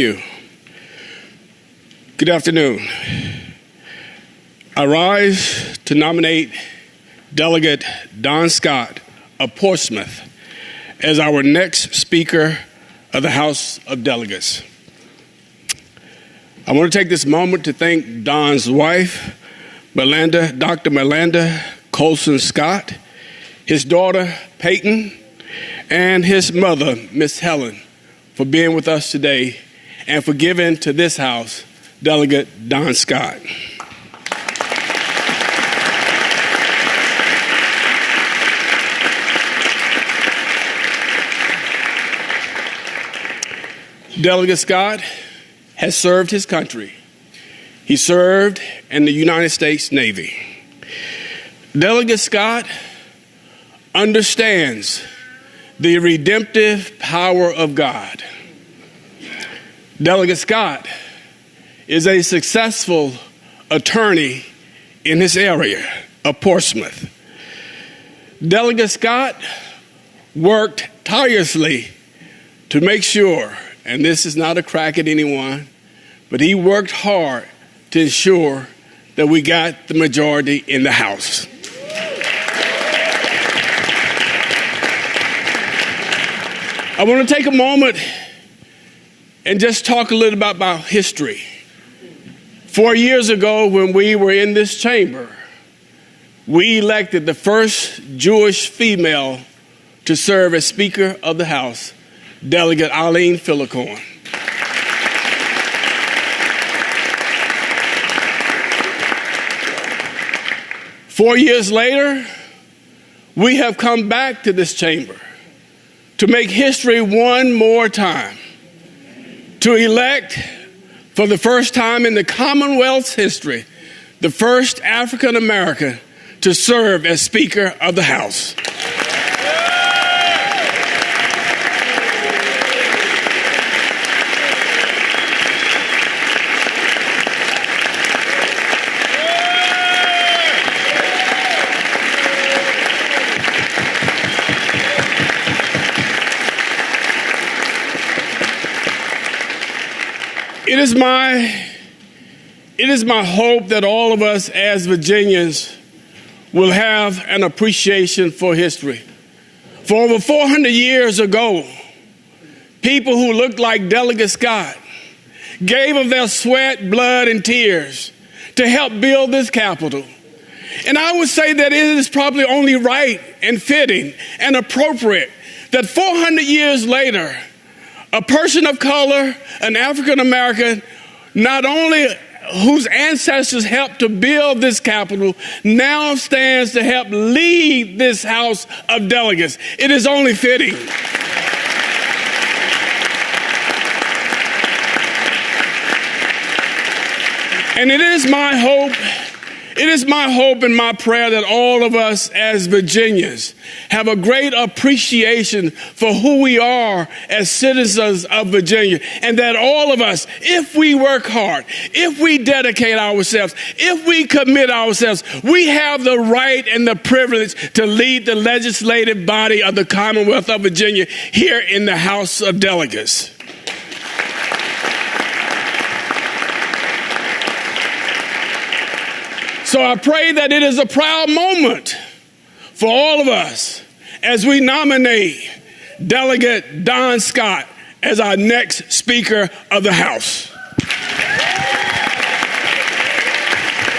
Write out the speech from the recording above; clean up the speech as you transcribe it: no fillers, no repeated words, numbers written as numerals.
you. Good afternoon. I rise to nominate Delegate Don Scott of Portsmouth as our next Speaker of the House of Delegates. I want to take this moment to thank Don's wife, Dr. Melinda Colson Scott, his daughter, Peyton, and his mother, Miss Helen, for being with us today and for giving to this House Delegate Don Scott. Delegate Scott has served his country. He served in the United States Navy. Delegate Scott understands the redemptive power of God. Delegate Scott is a successful attorney in this area of Portsmouth. Delegate Scott worked tirelessly to make sure, and this is not a crack at anyone, but he worked hard to ensure that we got the majority in the House. I want to take a moment and just talk a little about history. 4 years ago, when we were in this chamber, we elected the first Jewish female to serve as Speaker of the House, Delegate Eileen Fillicorn. Four years later, we have come back to this chamber to make history one more time, to elect for the first time in the Commonwealth's history, the first African American to serve as Speaker of the House. It is my hope that all of us as Virginians will have an appreciation for history. For over 400 years ago, people who looked like Delegate Scott gave of their sweat, blood, and tears to help build this Capitol. And I would say that it is probably only right and fitting and appropriate that 400 years later, a person of color, an African American, not only whose ancestors helped to build this Capitol, now stands to help lead this House of Delegates. It is only fitting. And it is my hope and my prayer that all of us as Virginians have a great appreciation for who we are as citizens of Virginia, and that all of us, if we work hard, if we dedicate ourselves, if we commit ourselves, we have the right and the privilege to lead the legislative body of the Commonwealth of Virginia here in the House of Delegates. So I pray that it is a proud moment for all of us as we nominate Delegate Don Scott as our next Speaker of the House.